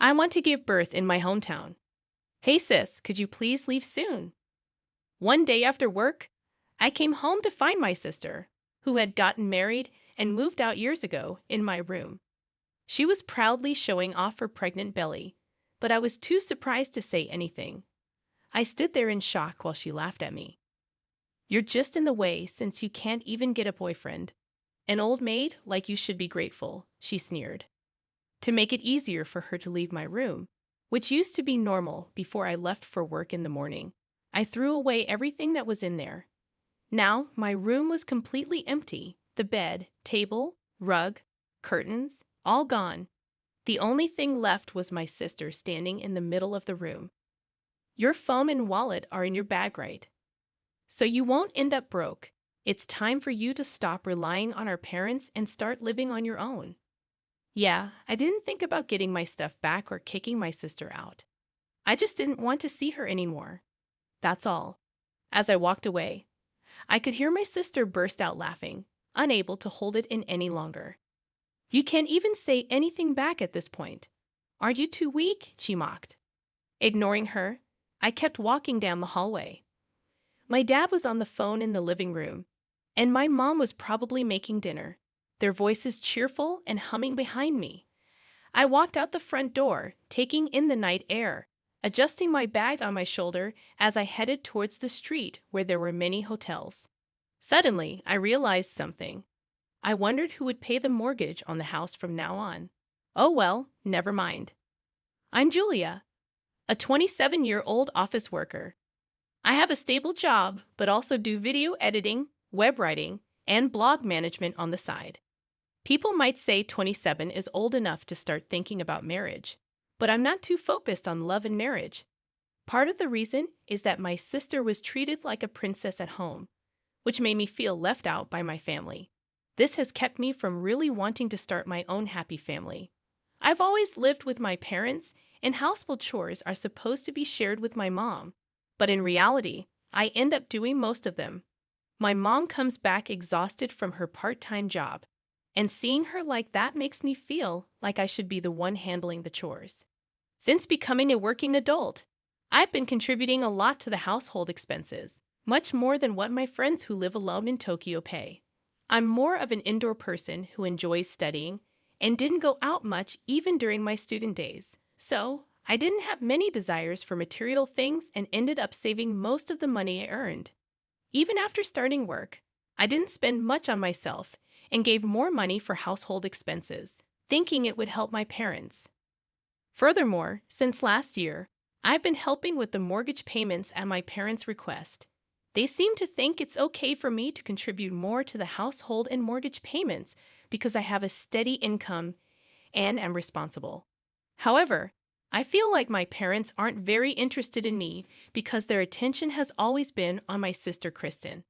I want to give birth in my hometown. Hey sis, could you please leave soon? One day after work, I came home to find my sister, who had gotten married and moved out years ago, in my room. She was proudly showing off her pregnant belly, but I was too surprised to say anything. I stood there in shock while she laughed at me. You're just in the way since you can't even get a boyfriend. An old maid like you should be grateful, she sneered. To make it easier for her to leave my room, which used to be normal before I left for work in the morning, I threw away everything that was in there. Now my room was completely empty, the bed, table, rug, curtains, all gone. The only thing left was my sister standing in the middle of the room. Your phone and wallet are in your bag, right? So you won't end up broke. It's time for you to stop relying on our parents and start living on your own. Yeah, I didn't think about getting my stuff back or kicking my sister out. I just didn't want to see her anymore. That's all. As I walked away, I could hear my sister burst out laughing, unable to hold it in any longer. You can't even say anything back at this point. Aren't you too weak? She mocked. Ignoring her, I kept walking down the hallway. My dad was on the phone in the living room, and my mom was probably making dinner, their voices cheerful and humming behind me. I walked out the front door, taking in the night air, adjusting my bag on my shoulder as I headed towards the street where there were many hotels. Suddenly, I realized something. I wondered who would pay the mortgage on the house from now on. Oh well, never mind. I'm Julia, a 27-year-old office worker. I have a stable job, but also do video editing, web writing, and blog management on the side. People might say 27 is old enough to start thinking about marriage, but I'm not too focused on love and marriage. Part of the reason is that my sister was treated like a princess at home, which made me feel left out by my family. This has kept me from really wanting to start my own happy family. I've always lived with my parents, and household chores are supposed to be shared with my mom. But in reality, I end up doing most of them. My mom comes back exhausted from her part-time job, and seeing her like that makes me feel like I should be the one handling the chores. Since becoming a working adult, I've been contributing a lot to the household expenses, much more than what my friends who live alone in Tokyo pay. I'm more of an indoor person who enjoys studying and didn't go out much even during my student days. So, I didn't have many desires for material things and ended up saving most of the money I earned. Even after starting work, I didn't spend much on myself and gave more money for household expenses, thinking it would help my parents. Furthermore, since last year, I've been helping with the mortgage payments at my parents' request. They seem to think it's okay for me to contribute more to the household and mortgage payments because I have a steady income and am responsible. However, I feel like my parents aren't very interested in me because their attention has always been on my sister Kristen,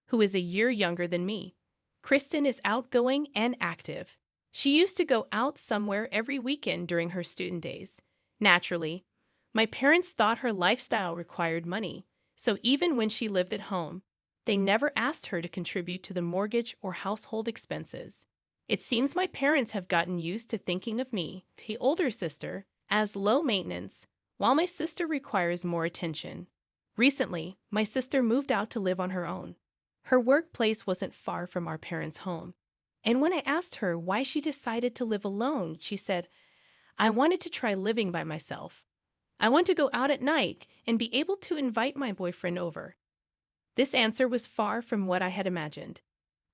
who is a year younger than me. Kristen is outgoing and active. She used to go out somewhere every weekend during her student days. Naturally, my parents thought her lifestyle required money, so even when she lived at home, they never asked her to contribute to the mortgage or household expenses. It seems my parents have gotten used to thinking of me, the older sister, as low maintenance, while my sister requires more attention. Recently, my sister moved out to live on her own. Her workplace wasn't far from our parents' home, and when I asked her why she decided to live alone, she said, I wanted to try living by myself. I want to go out at night and be able to invite my boyfriend over. This answer was far from what I had imagined.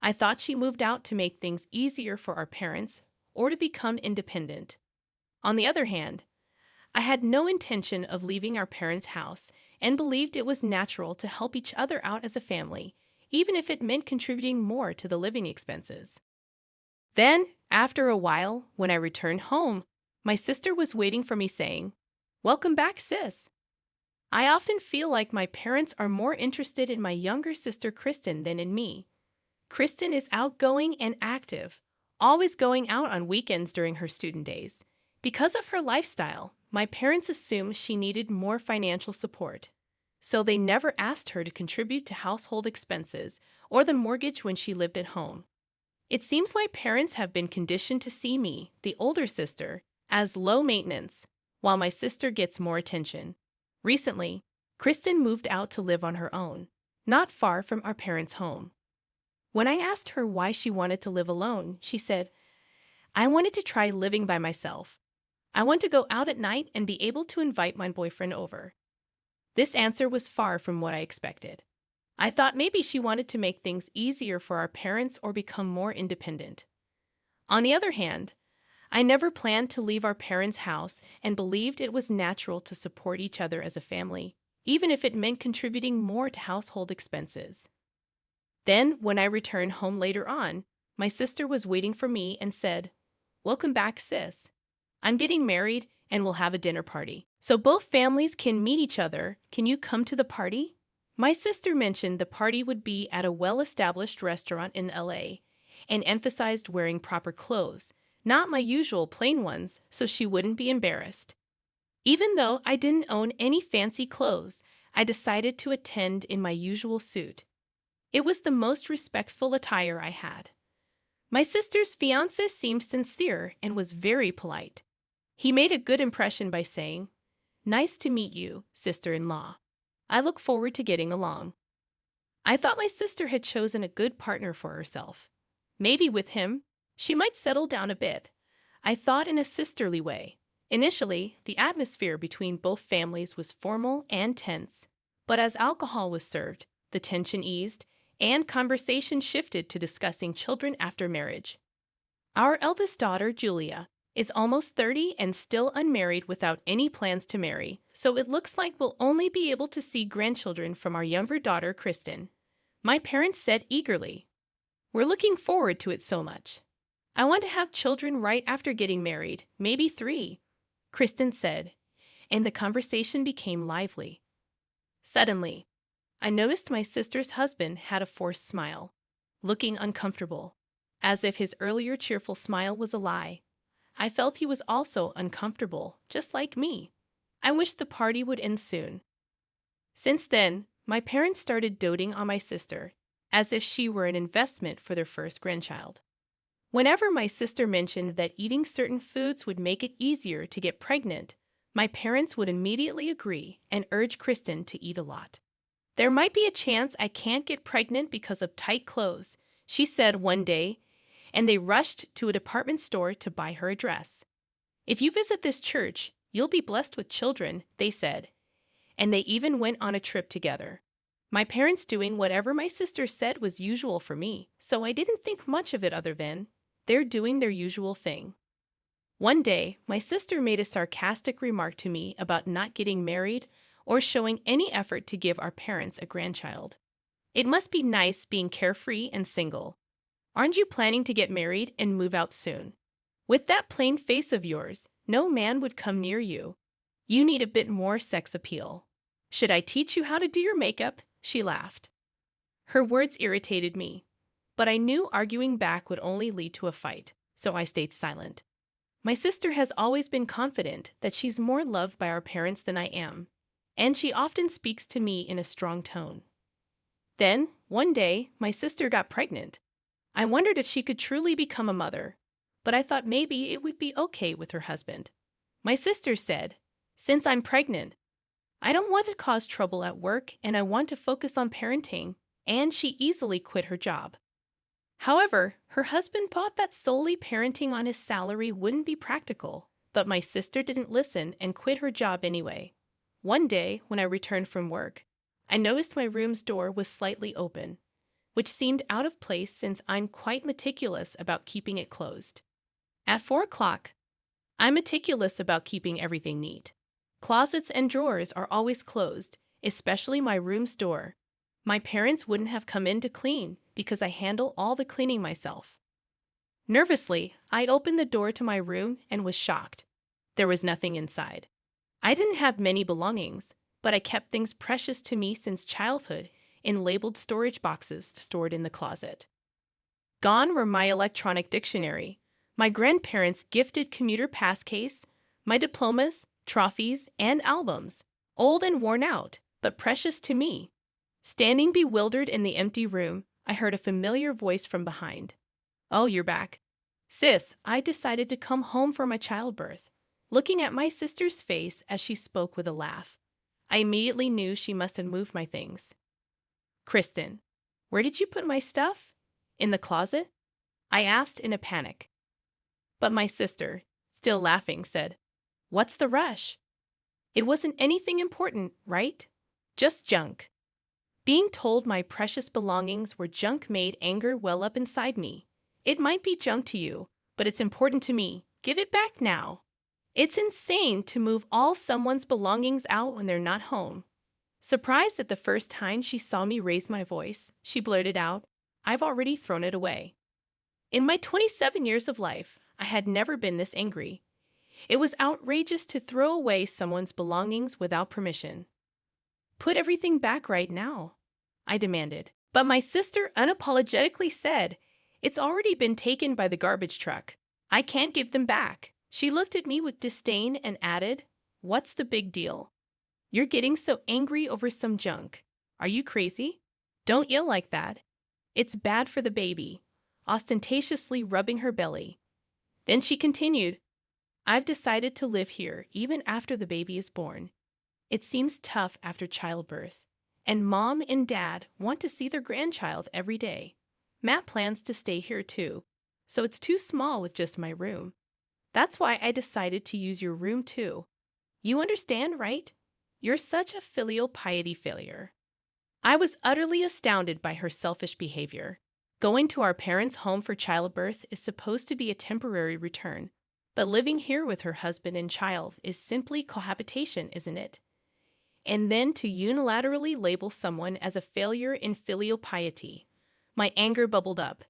I thought she moved out to make things easier for our parents or to become independent. On the other hand, I had no intention of leaving our parents' house and believed it was natural to help each other out as a family, even if it meant contributing more to the living expenses. Then, after a while, when I returned home, my sister was waiting for me saying, Welcome back, sis. I often feel like my parents are more interested in my younger sister Kristen than in me. Kristen is outgoing and active, always going out on weekends during her student days. Because of her lifestyle, my parents assumed she needed more financial support, so they never asked her to contribute to household expenses or the mortgage when she lived at home. It seems my parents have been conditioned to see me, the older sister, as low maintenance, while my sister gets more attention. Recently, Kristen moved out to live on her own, not far from our parents' home. When I asked her why she wanted to live alone, she said, "I wanted to try living by myself. I want to go out at night and be able to invite my boyfriend over." This answer was far from what I expected. I thought maybe she wanted to make things easier for our parents or become more independent. On the other hand, I never planned to leave our parents' house and believed it was natural to support each other as a family, even if it meant contributing more to household expenses. Then, when I returned home later on, my sister was waiting for me and said, "Welcome back, sis. I'm getting married and we'll have a dinner party. So both families can meet each other. Can you come to the party?" My sister mentioned the party would be at a well-established restaurant in LA and emphasized wearing proper clothes, not my usual plain ones, so she wouldn't be embarrassed. Even though I didn't own any fancy clothes, I decided to attend in my usual suit. It was the most respectful attire I had. My sister's fiancé seemed sincere and was very polite. He made a good impression by saying, "Nice to meet you, sister-in-law. I look forward to getting along." I thought my sister had chosen a good partner for herself. Maybe with him, she might settle down a bit. I thought in a sisterly way. Initially, the atmosphere between both families was formal and tense. But as alcohol was served, the tension eased, and conversation shifted to discussing children after marriage. Our eldest daughter, Julia, is almost 30 and still unmarried without any plans to marry, so it looks like we'll only be able to see grandchildren from our younger daughter, Kristen. My parents said eagerly, "We're looking forward to it so much. I want to have children right after getting married, maybe 3, Kristen said, and the conversation became lively. Suddenly, I noticed my sister's husband had a forced smile, looking uncomfortable, as if his earlier cheerful smile was a lie. I felt he was also uncomfortable, just like me. I wished the party would end soon. Since then, my parents started doting on my sister, as if she were an investment for their first grandchild. Whenever my sister mentioned that eating certain foods would make it easier to get pregnant, my parents would immediately agree and urge Kristen to eat a lot. "There might be a chance I can't get pregnant because of tight clothes," she said one day, and they rushed to a department store to buy her a dress. "If you visit this church, you'll be blessed with children," they said, and they even went on a trip together. My parents doing whatever my sister said was usual for me, so I didn't think much of it other than, they're doing their usual thing. One day, my sister made a sarcastic remark to me about not getting married or showing any effort to give our parents a grandchild. "It must be nice being carefree and single. Aren't you planning to get married and move out soon? With that plain face of yours, no man would come near you. You need a bit more sex appeal. Should I teach you how to do your makeup?" she laughed. Her words irritated me, but I knew arguing back would only lead to a fight, so I stayed silent. My sister has always been confident that she's more loved by our parents than I am, and she often speaks to me in a strong tone. Then, one day, my sister got pregnant. I wondered if she could truly become a mother, but I thought maybe it would be okay with her husband. My sister said, "Since I'm pregnant, I don't want to cause trouble at work and I want to focus on parenting," and she easily quit her job. However, her husband thought that solely parenting on his salary wouldn't be practical, but my sister didn't listen and quit her job anyway. One day, when I returned from work, I noticed my room's door was slightly open, which seemed out of place since I'm quite meticulous about keeping it closed. At 4 o'clock, I'm meticulous about keeping everything neat. Closets and drawers are always closed, especially my room's door. My parents wouldn't have come in to clean because I handle all the cleaning myself. Nervously, I opened the door to my room and was shocked. There was nothing inside. I didn't have many belongings, but I kept things precious to me since childhood in labeled storage boxes stored in the closet. Gone were my electronic dictionary, my grandparents' gifted commuter pass case, my diplomas, trophies, and albums, old and worn out, but precious to me. Standing bewildered in the empty room, I heard a familiar voice from behind. "Oh, you're back. Sis, I decided to come home for my childbirth. looking at my sister's face as she spoke with a laugh. I immediately knew she must have moved my things. Kristen, where did you put my stuff? In the closet? I asked in a panic. But my sister, still laughing, said, "What's the rush? It wasn't anything important, right? Just junk." Being told my precious belongings were junk made anger well up inside me. It might be junk to you, but it's important to me. Give it back now. It's insane to move all someone's belongings out when they're not home. Surprised at the first time she saw me raise my voice, she blurted out, "I've already thrown it away." In my 27 years of life, I had never been this angry. It was outrageous to throw away someone's belongings without permission. "Put everything back right now," I demanded. But my sister unapologetically said, "It's already been taken by the garbage truck. I can't give them back." She looked at me with disdain and added, "What's the big deal? You're getting so angry over some junk. Are you crazy? Don't yell like that. It's bad for the baby," ostentatiously rubbing her belly. Then she continued, "I've decided to live here even after the baby is born. It seems tough after childbirth, and Mom and Dad want to see their grandchild every day. Matt plans to stay here too, so it's too small with just my room. That's why I decided to use your room too. You understand, right? You're such a filial piety failure." I was utterly astounded by her selfish behavior. Going to our parents' home for childbirth is supposed to be a temporary return, but living here with her husband and child is simply cohabitation, isn't it? And then to unilaterally label someone as a failure in filial piety. My anger bubbled up.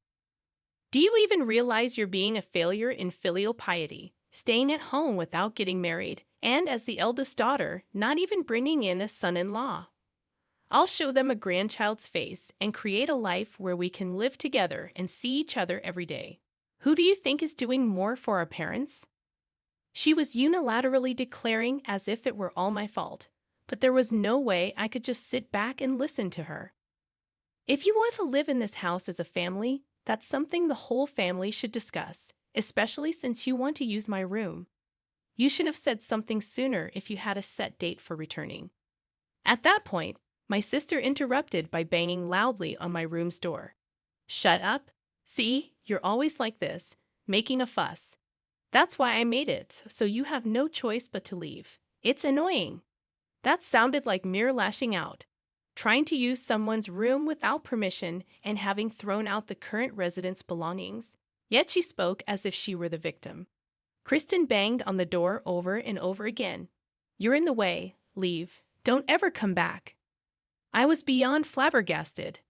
"Do you even realize you're being a failure in filial piety, staying at home without getting married, and as the eldest daughter, not even bringing in a son-in-law? I'll show them a grandchild's face and create a life where we can live together and see each other every day. Who do you think is doing more for our parents?" She was unilaterally declaring as if it were all my fault, but there was no way I could just sit back and listen to her. "If you want to live in this house as a family, that's something the whole family should discuss, especially since you want to use my room. You should have said something sooner if you had a set date for returning." At that point, my sister interrupted by banging loudly on my room's door. "Shut up. See, you're always like this, making a fuss. That's why I made it, so you have no choice but to leave. It's annoying." That sounded like mere lashing out. Trying to use someone's room without permission and having thrown out the current resident's belongings. Yet she spoke as if she were the victim. Kristen banged on the door over and over again. "You're in the way. Leave. Don't ever come back." I was beyond flabbergasted.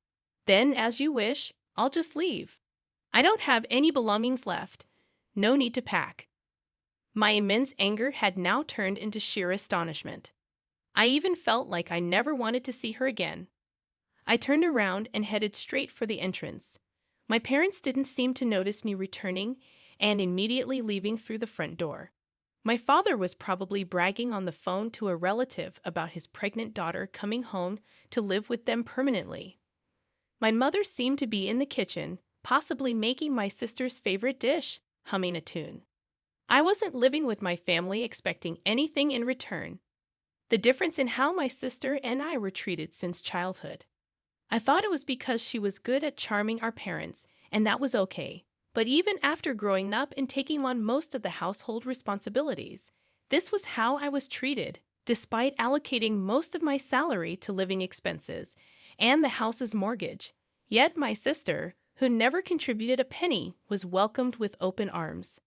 "Then, as you wish, I'll just leave. I don't have any belongings left. No need to pack." My immense anger had now turned into sheer astonishment. I even felt like I never wanted to see her again. I turned around and headed straight for the entrance. My parents didn't seem to notice me returning and immediately leaving through the front door. My father was probably bragging on the phone to a relative about his pregnant daughter coming home to live with them permanently. My mother seemed to be in the kitchen, possibly making my sister's favorite dish, humming a tune. I wasn't living with my family expecting anything in return. The difference in how my sister and I were treated since childhood. I thought it was because she was good at charming our parents, and that was okay. But even after growing up and taking on most of the household responsibilities, this was how I was treated, despite allocating most of my salary to living expenses and the house's mortgage. Yet my sister, who never contributed a penny, was welcomed with open arms.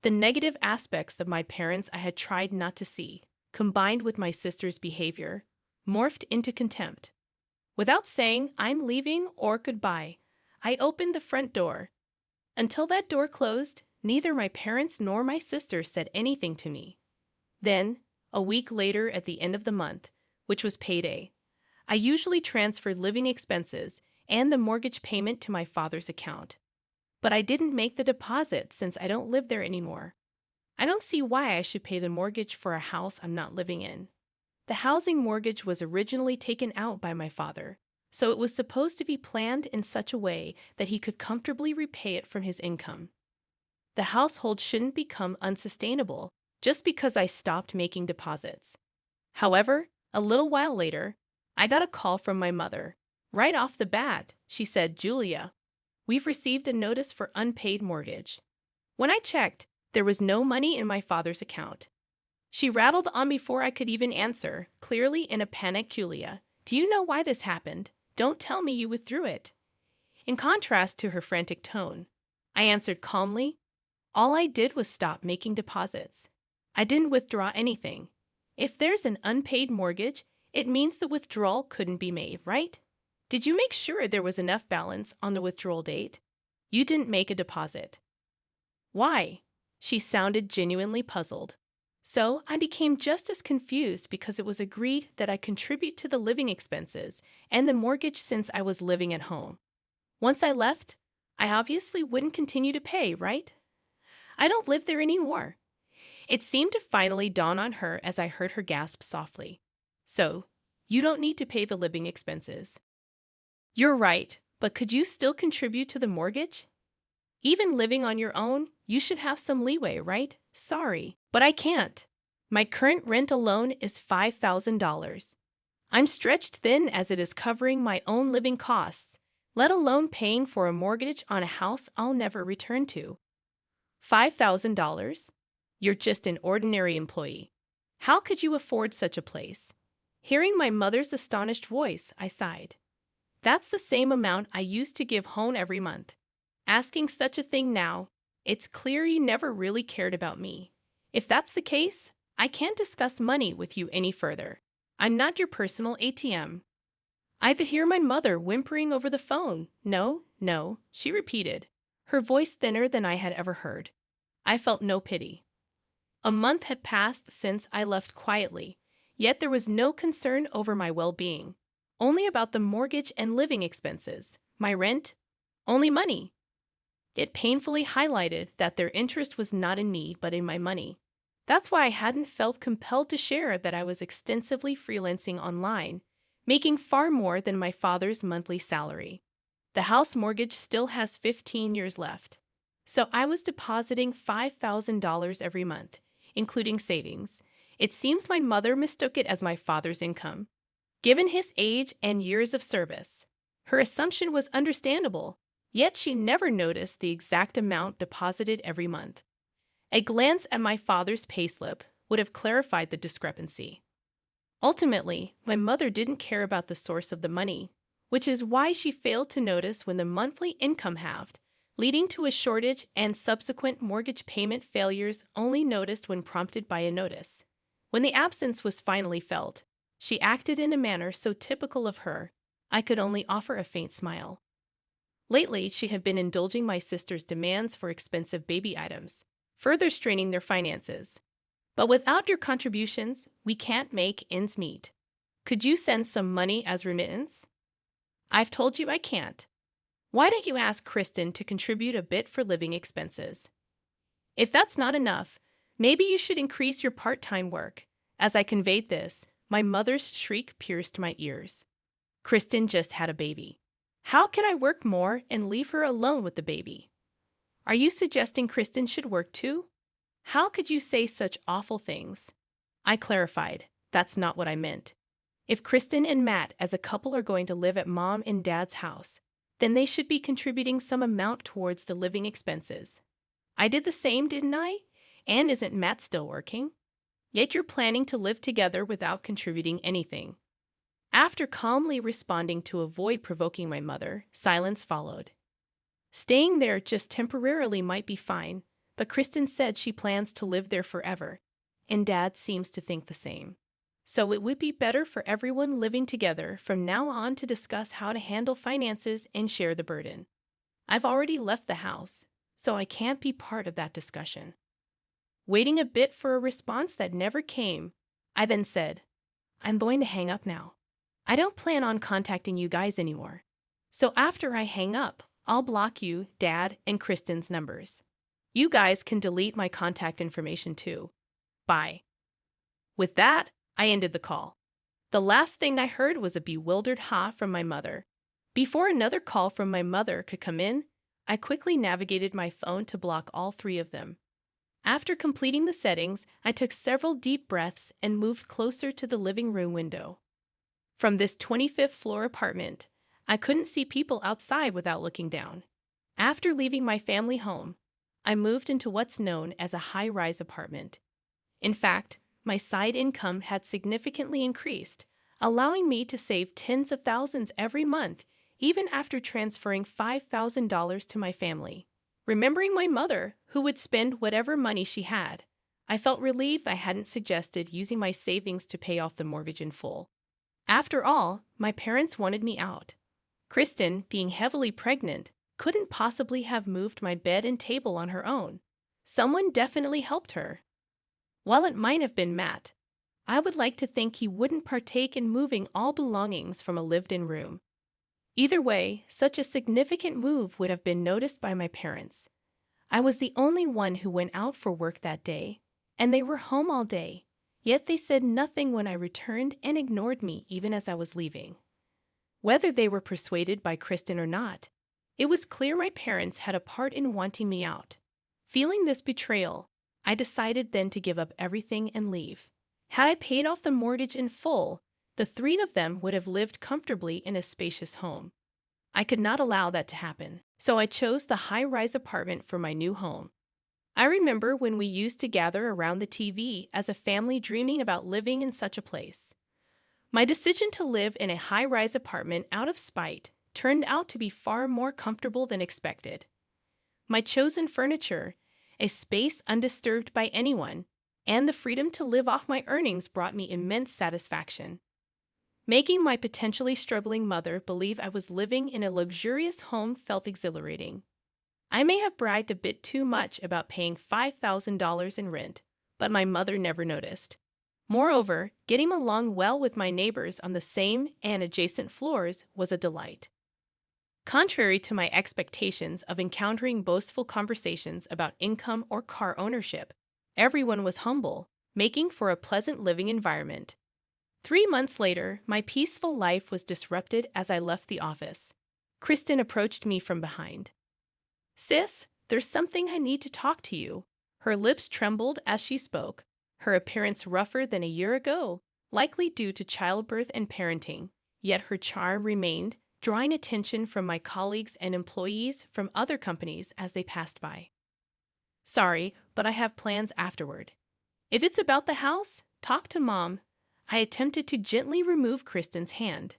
The negative aspects of my parents I had tried not to see, combined with my sister's behavior, morphed into contempt. Without saying "I'm leaving" or "goodbye," I opened the front door. Until that door closed, neither my parents nor my sister said anything to me. Then, a week later at the end of the month, which was payday, I usually transferred living expenses and the mortgage payment to my father's account. But I didn't make the deposit since I don't live there anymore. I don't see why I should pay the mortgage for a house I'm not living in. The housing mortgage was originally taken out by my father, so it was supposed to be planned in such a way that he could comfortably repay it from his income. The household shouldn't become unsustainable, just because I stopped making deposits. However, a little while later, I got a call from my mother. Right off the bat, she said, "Julia, we've received a notice for unpaid mortgage." When I checked, there was no money in my father's account. She rattled on before I could even answer, clearly in a panic. "Julia, do you know why this happened? Don't tell me you withdrew it." In contrast to her frantic tone, I answered calmly, "All I did was stop making deposits. I didn't withdraw anything. If there's an unpaid mortgage, it means the withdrawal couldn't be made, right? Did you make sure there was enough balance on the withdrawal date? You didn't make a deposit." "Why?" She sounded genuinely puzzled. So I became just as confused because it was agreed that I contribute to the living expenses and the mortgage since I was living at home. Once I left, I obviously wouldn't continue to pay, right? I don't live there anymore. It seemed to finally dawn on her as I heard her gasp softly. "So, you don't need to pay the living expenses." "You're right, but could you still contribute to the mortgage? Even living on your own, you should have some leeway, right?" "Sorry, but I can't. My current rent alone is $5,000. I'm stretched thin as it is covering my own living costs, let alone paying for a mortgage on a house I'll never return to." $5,000? You're just an ordinary employee. How could you afford such a place? Hearing my mother's astonished voice, I sighed. That's the same amount I used to give home every month. Asking such a thing now, it's clear you never really cared about me. If that's the case, I can't discuss money with you any further. I'm not your personal ATM. I could hear my mother whimpering over the phone. "No, no," she repeated, her voice thinner than I had ever heard. I felt no pity. A month had passed since I left quietly, yet there was no concern over my well-being. Only about the mortgage and living expenses, my rent, only money. It painfully highlighted that their interest was not in me but in my money. That's why I hadn't felt compelled to share that I was extensively freelancing online, making far more than my father's monthly salary. The house mortgage still has 15 years left, so I was depositing $5,000 every month, including savings. It seems my mother mistook it as my father's income. Given his age and years of service, her assumption was understandable, yet she never noticed the exact amount deposited every month. A glance at my father's payslip would have clarified the discrepancy. Ultimately, my mother didn't care about the source of the money, which is why she failed to notice when the monthly income halved, leading to a shortage and subsequent mortgage payment failures only noticed when prompted by a notice. When the absence was finally felt, she acted in a manner so typical of her, I could only offer a faint smile. Lately, she had been indulging my sister's demands for expensive baby items, further straining their finances. "But without your contributions, we can't make ends meet. Could you send some money as remittance?" "I've told you I can't. Why don't you ask Kristen to contribute a bit for living expenses? If that's not enough, maybe you should increase your part-time work." As I conveyed this, my mother's shriek pierced my ears. "Kristen just had a baby. How can I work more and leave her alone with the baby? Are you suggesting Kristen should work too? How could you say such awful things?" I clarified, that's not what I meant. If Kristen and Matt as a couple are going to live at Mom and Dad's house, then they should be contributing some amount towards the living expenses. I did the same, didn't I? And isn't Matt still working? Yet you're planning to live together without contributing anything. After calmly responding to avoid provoking my mother, silence followed. Staying there just temporarily might be fine, but Kristen said she plans to live there forever, and Dad seems to think the same. So it would be better for everyone living together from now on to discuss how to handle finances and share the burden. I've already left the house, so I can't be part of that discussion. Waiting a bit for a response that never came, I then said, "I'm going to hang up now. I don't plan on contacting you guys anymore. So after I hang up, I'll block you, Dad, and Kristen's numbers. You guys can delete my contact information too. Bye." With that, I ended the call. The last thing I heard was a bewildered ha from my mother. Before another call from my mother could come in, I quickly navigated my phone to block all three of them. After completing the settings, I took several deep breaths and moved closer to the living room window. From this 25th floor apartment, I couldn't see people outside without looking down. After leaving my family home, I moved into what's known as a high-rise apartment. In fact, my side income had significantly increased, allowing me to save tens of thousands every month, even after transferring $5,000 to my family. Remembering my mother, who would spend whatever money she had, I felt relieved I hadn't suggested using my savings to pay off the mortgage in full. After all, my parents wanted me out. Kristen, being heavily pregnant, couldn't possibly have moved my bed and table on her own. Someone definitely helped her. While it might have been Matt, I would like to think he wouldn't partake in moving all belongings from a lived-in room. Either way, such a significant move would have been noticed by my parents. I was the only one who went out for work that day, and they were home all day, yet they said nothing when I returned and ignored me even as I was leaving. Whether they were persuaded by Kristen or not, it was clear my parents had a part in wanting me out. Feeling this betrayal, I decided then to give up everything and leave. Had I paid off the mortgage in full, the three of them would have lived comfortably in a spacious home. I could not allow that to happen, so I chose the high-rise apartment for my new home. I remember when we used to gather around the TV as a family dreaming about living in such a place. My decision to live in a high-rise apartment out of spite turned out to be far more comfortable than expected. My chosen furniture, a space undisturbed by anyone, and the freedom to live off my earnings brought me immense satisfaction. Making my potentially struggling mother believe I was living in a luxurious home felt exhilarating. I may have bragged a bit too much about paying $5,000 in rent, but my mother never noticed. Moreover, getting along well with my neighbors on the same and adjacent floors was a delight. Contrary to my expectations of encountering boastful conversations about income or car ownership, everyone was humble, making for a pleasant living environment. 3 months later, my peaceful life was disrupted as I left the office. Kristen approached me from behind. "Sis, there's something I need to talk to you." Her lips trembled as she spoke, her appearance rougher than a year ago, likely due to childbirth and parenting, yet her charm remained, drawing attention from my colleagues and employees from other companies as they passed by. "Sorry, but I have plans afterward. If it's about the house, talk to Mom." I attempted to gently remove Kristen's hand.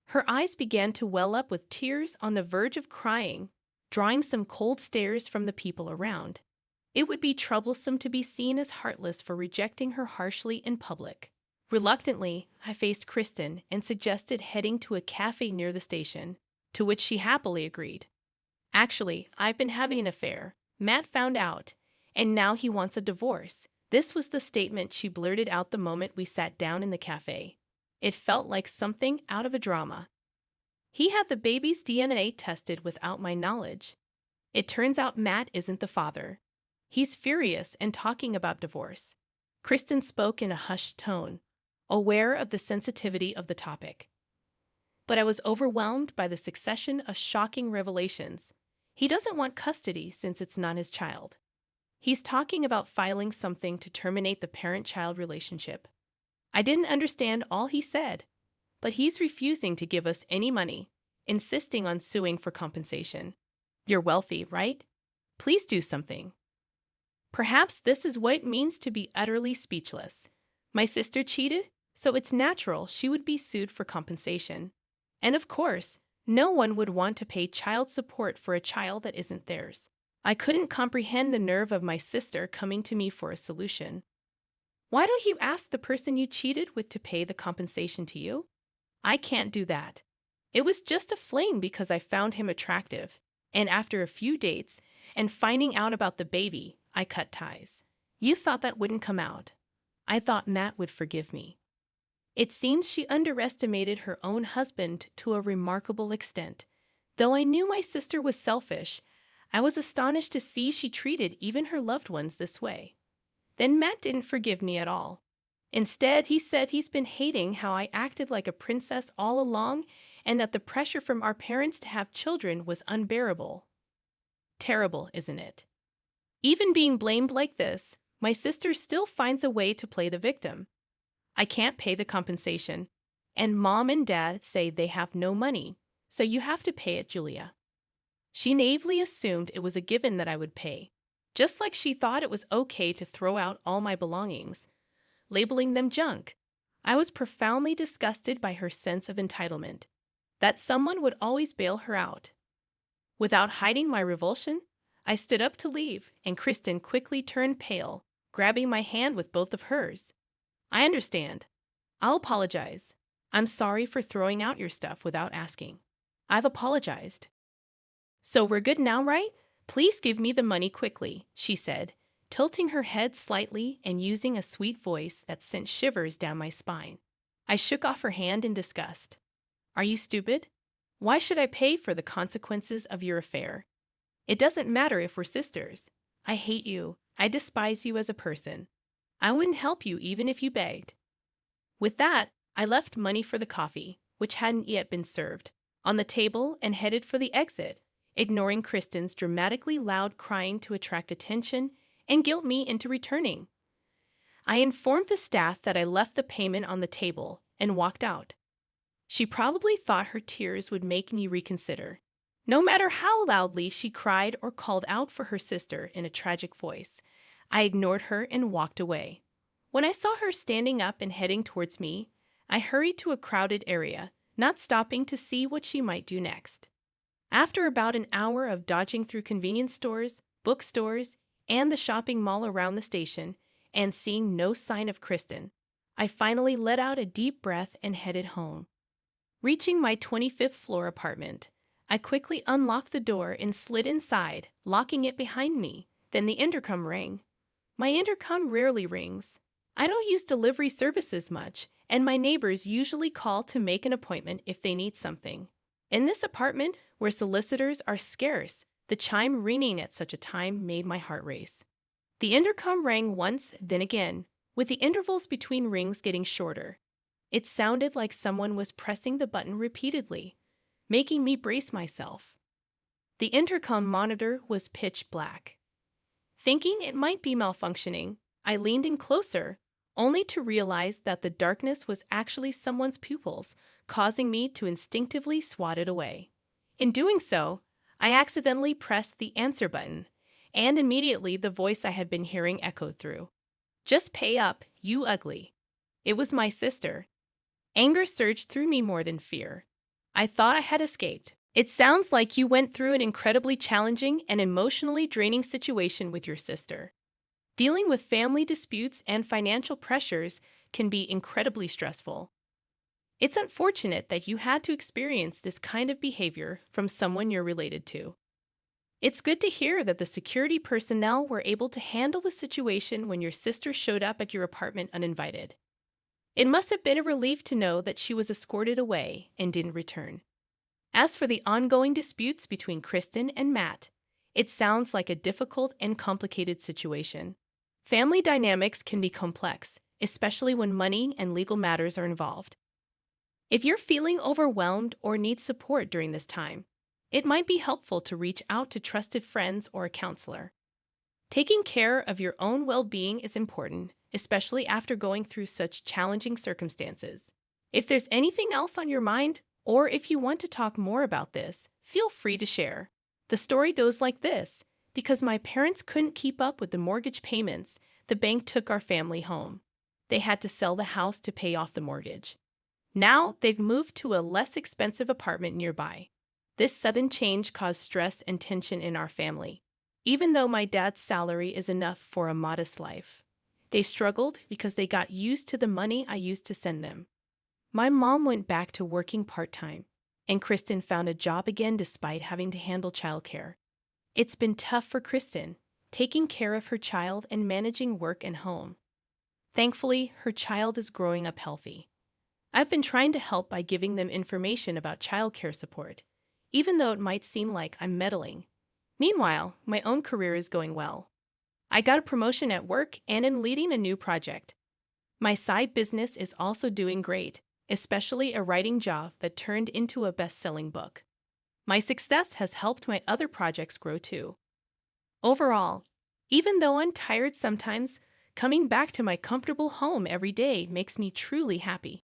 Her eyes began to well up with tears on the verge of crying, drawing some cold stares from the people around. It would be troublesome to be seen as heartless for rejecting her harshly in public. Reluctantly, I faced Kristen and suggested heading to a cafe near the station, to which she happily agreed. "Actually, I've been having an affair. Matt found out, and now he wants a divorce." This was the statement she blurted out the moment we sat down in the cafe. It felt like something out of a drama. "He had the baby's DNA tested without my knowledge. It turns out Matt isn't the father. He's furious and talking about divorce." Kristen spoke in a hushed tone, aware of the sensitivity of the topic. But I was overwhelmed by the succession of shocking revelations. He doesn't want custody since it's not his child. He's talking about filing something to terminate the parent-child relationship. I didn't understand all he said, but he's refusing to give us any money, insisting on suing for compensation. "You're wealthy, right? Please do something." Perhaps this is what it means to be utterly speechless. My sister cheated, so it's natural she would be sued for compensation. And of course, no one would want to pay child support for a child that isn't theirs. I couldn't comprehend the nerve of my sister coming to me for a solution. "Why don't you ask the person you cheated with to pay the compensation to you?" "I can't do that. It was just a fling because I found him attractive, and after a few dates and finding out about the baby, I cut ties." "You thought that wouldn't come out." "I thought Matt would forgive me." It seems she underestimated her own husband to a remarkable extent. Though I knew my sister was selfish, I was astonished to see she treated even her loved ones this way. Then Matt didn't forgive me at all. Instead, he said he's been hating how I acted like a princess all along and that the pressure from our parents to have children was unbearable. Terrible, isn't it? Even being blamed like this, my sister still finds a way to play the victim. I can't pay the compensation, and mom and dad say they have no money, so you have to pay it, Julia. She naively assumed it was a given that I would pay, just like she thought it was okay to throw out all my belongings, labeling them junk. I was profoundly disgusted by her sense of entitlement, that someone would always bail her out. Without hiding my revulsion, I stood up to leave, and Kristen quickly turned pale, grabbing my hand with both of hers. I understand. I'll apologize. I'm sorry for throwing out your stuff without asking. I've apologized. So we're good now, right? Please give me the money quickly, she said, tilting her head slightly and using a sweet voice that sent shivers down my spine. I shook off her hand in disgust. Are you stupid? Why should I pay for the consequences of your affair? It doesn't matter if we're sisters. I hate you. I despise you as a person. I wouldn't help you even if you begged. With that, I left money for the coffee, which hadn't yet been served, on the table and headed for the exit, ignoring Kristen's dramatically loud crying to attract attention and guilt me into returning. I informed the staff that I left the payment on the table and walked out. She probably thought her tears would make me reconsider. No matter how loudly she cried or called out for her sister in a tragic voice, I ignored her and walked away. When I saw her standing up and heading towards me, I hurried to a crowded area, not stopping to see what she might do next. After about an hour of dodging through convenience stores, bookstores, and the shopping mall around the station, and seeing no sign of Kristen, I finally let out a deep breath and headed home. Reaching my 25th floor apartment, I quickly unlocked the door and slid inside, locking it behind me. Then the intercom rang. My intercom rarely rings. I don't use delivery services much, and my neighbors usually call to make an appointment if they need something. In this apartment, where solicitors are scarce, the chime ringing at such a time made my heart race. The intercom rang once, then again, with the intervals between rings getting shorter. It sounded like someone was pressing the button repeatedly, making me brace myself. The intercom monitor was pitch black. Thinking it might be malfunctioning, I leaned in closer, only to realize that the darkness was actually someone's pupils, causing me to instinctively swat it away. In doing so, I accidentally pressed the answer button, and immediately the voice I had been hearing echoed through. Just pay up, you ugly. It was my sister. Anger surged through me more than fear. I thought I had escaped. It sounds like you went through an incredibly challenging and emotionally draining situation with your sister. Dealing with family disputes and financial pressures can be incredibly stressful. It's unfortunate that you had to experience this kind of behavior from someone you're related to. It's good to hear that the security personnel were able to handle the situation when your sister showed up at your apartment uninvited. It must have been a relief to know that she was escorted away and didn't return. As for the ongoing disputes between Kristen and Matt, it sounds like a difficult and complicated situation. Family dynamics can be complex, especially when money and legal matters are involved. If you're feeling overwhelmed or need support during this time, it might be helpful to reach out to trusted friends or a counselor. Taking care of your own well-being is important, especially after going through such challenging circumstances. If there's anything else on your mind, or if you want to talk more about this, feel free to share. The story goes like this. Because my parents couldn't keep up with the mortgage payments, the bank took our family home. They had to sell the house to pay off the mortgage. Now they've moved to a less expensive apartment nearby. This sudden change caused stress and tension in our family, even though my dad's salary is enough for a modest life. They struggled because they got used to the money I used to send them. My mom went back to working part-time, and Kristen found a job again despite having to handle childcare. It's been tough for Kristen, taking care of her child and managing work and home. Thankfully, her child is growing up healthy. I've been trying to help by giving them information about childcare support, even though it might seem like I'm meddling. Meanwhile, my own career is going well. I got a promotion at work and am leading a new project. My side business is also doing great, especially a writing job that turned into a best-selling book. My success has helped my other projects grow too. Overall, Even though I'm tired sometimes, coming back to my comfortable home every day makes me truly happy.